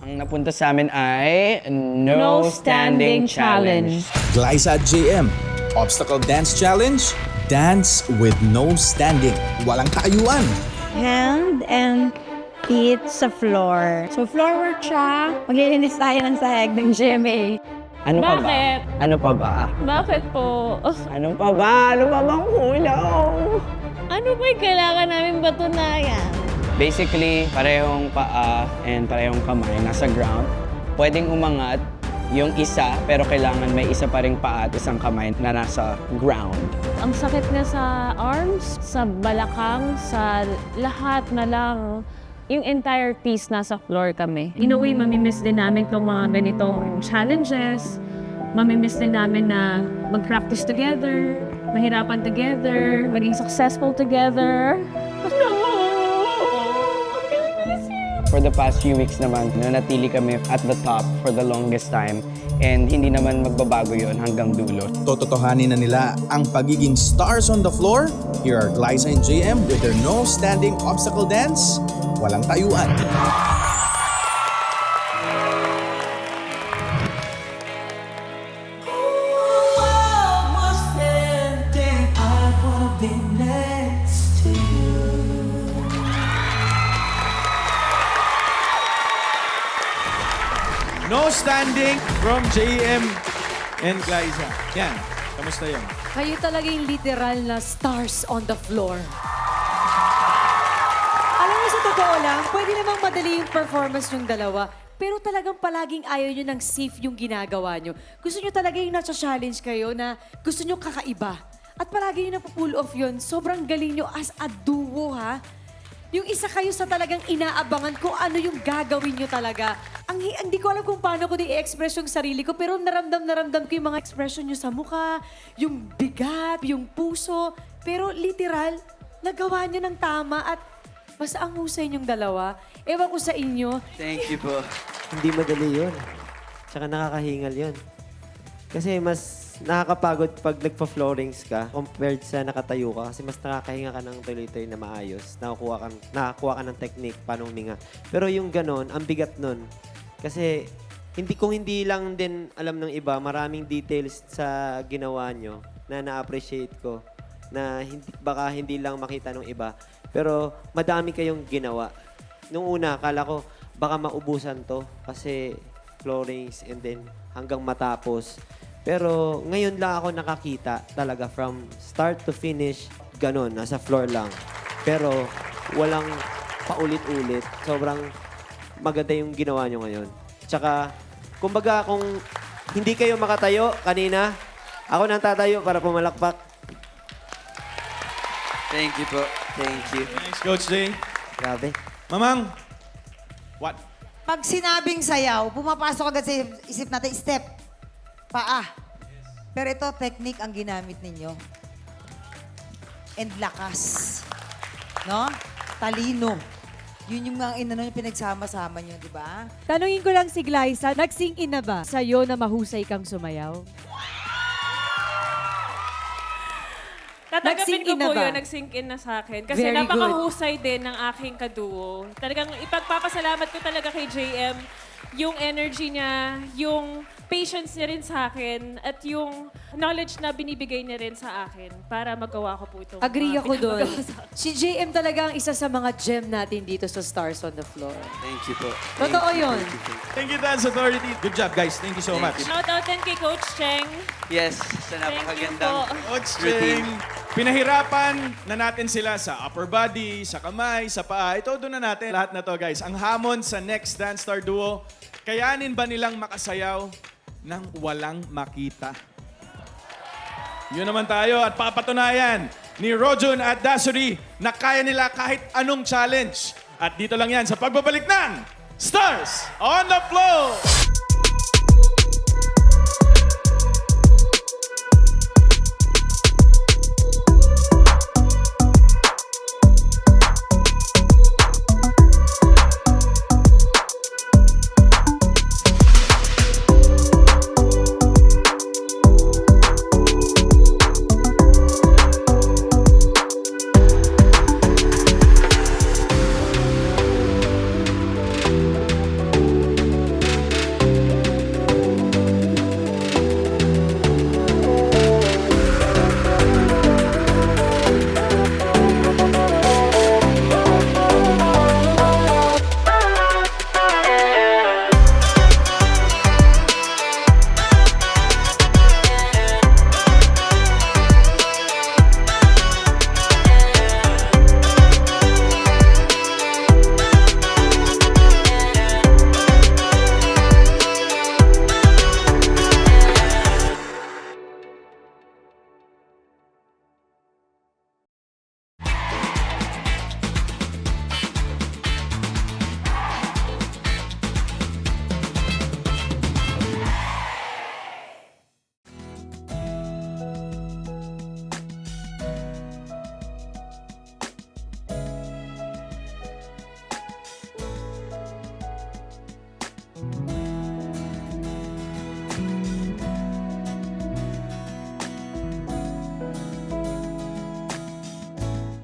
Ang napunta sa amin ay No Standing Challenge. Glyza at JM, Obstacle Dance Challenge, Dance with No Standing. Walang tayuan. Hand and feet sa floor. So floor work siya. Maglilinis tayo ng sahig ng GMA. Ano pa ba? Bakit? Ano pa ba? Bakit po? Ano pa ba? Ano pa bang kulang? Ano ba yung kailangan namin patunayan? Basically, parehong paa and parehong kamay nasa ground. Pwedeng umangat yung isa, pero kailangan may isa pa ring paa at isang kamay na nasa ground. Ang sakit niya sa arms, sa balakang, sa lahat na lang. Yung entire piece nasa floor kami. In a way, mamimiss din namin itong mga ganitong challenges. Mamimiss din namin na mag-practice together, mahirapan together, maging successful together. For the past few weeks naman, nanatili kami at the top for the longest time. And hindi naman magbabago yon hanggang dulo. Tototohanin na nila ang pagiging stars on the floor. Here are Glyza and JM with their No Standing Obstacle Dance. Walang tayuan. No Standing from JM and Glyza. Yan, kamusta yun? Kayo talaga yung literal na stars on the floor. Alam mo, sa totoo lang, pwede namang madali yung performance yung dalawa. Pero talagang palaging ayaw nyo ng safe yung ginagawa nyo. Gusto nyo talaga yung nasa-challenge kayo na gusto nyo kakaiba. At palagi nyo napupull off yun. Sobrang galing nyo as a duo, ha? Yung isa kayo sa talagang inaabangan kung ano yung gagawin nyo talaga. Hindi ko alam kung paano ko i-express yung sarili ko, pero naramdam ko yung mga expression nyo sa mukha, yung bigat, yung puso. Pero literal, nagawa nyo ng tama at basta ang husay nyong dalawa. Ewan ko sa inyo. Thank you po. Hindi madali yun. Tsaka nakakahingal yun. Kasi mas nakakapagod pag nagpa-floorings ka compared sa nakatayo ka. Kasi mas nakakahinga ka ng tuloy-tuloy na maayos. Nakakuha ka ng technique, paano huminga. Pero yung ganon, ang bigat nun. Kasi kung hindi lang din alam ng iba, maraming details sa ginawa nyo na na-appreciate ko. Na baka hindi lang makita ng iba. Pero madami kayong ginawa. Nung una, akala ko baka maubusan to kasi floorings and then hanggang matapos. Pero ngayon lang ako nakakita talaga from start to finish, ganon, nasa floor lang. Pero walang paulit-ulit. Sobrang maganda yung ginawa nyo ngayon. Tsaka, kumbaga kung hindi kayo makatayo kanina, ako nang tatayo para pumalakpak. Thank you po. Thank you. Thanks, Coach Jay. Grabe. Mamang, what? Pag sinabing sayaw, pumapasok agad sa isip natin, step, paa. Pero ito, technique ang ginamit ninyo. And lakas. No? Talino. Yun yung mga inano yung pinagsama-sama nyo, di ba? Tanungin ko lang si Glyza, nag-sink in na ba sa'yo na mahusay kang sumayaw? Tatanggapin Nag-sink ko in na po ba? yun, nag-sink in na sa akin. Kasi Very napakahusay din ng aking kaduo. Talagang ipagpapasalamat ko talaga kay JM yung energy niya, yung patience niya rin sa akin, at yung knowledge na binibigay niya rin sa akin para magawa ko po ito. Agree ako doon. Si JM talaga ang isa sa mga gem natin dito sa Stars on the Floor. Thank you po. Totoo yun. Thank you, Dance Authority. Good job, guys. Thank you so much. Shout out din kay Coach Cheng. Yes, sa Thank you po. Coach Cheng, pinahirapan na natin sila sa upper body, sa kamay, sa paa. Ito doon na natin lahat na to, guys. Ang hamon sa next Dance Star Duo, kayanin ba nilang makasayaw nang walang makita? Yun naman tayo at papatunayan ni Rojun at Dasuri na kaya nila kahit anong challenge. At dito lang yan sa pagbabalik ng Stars on the Floor!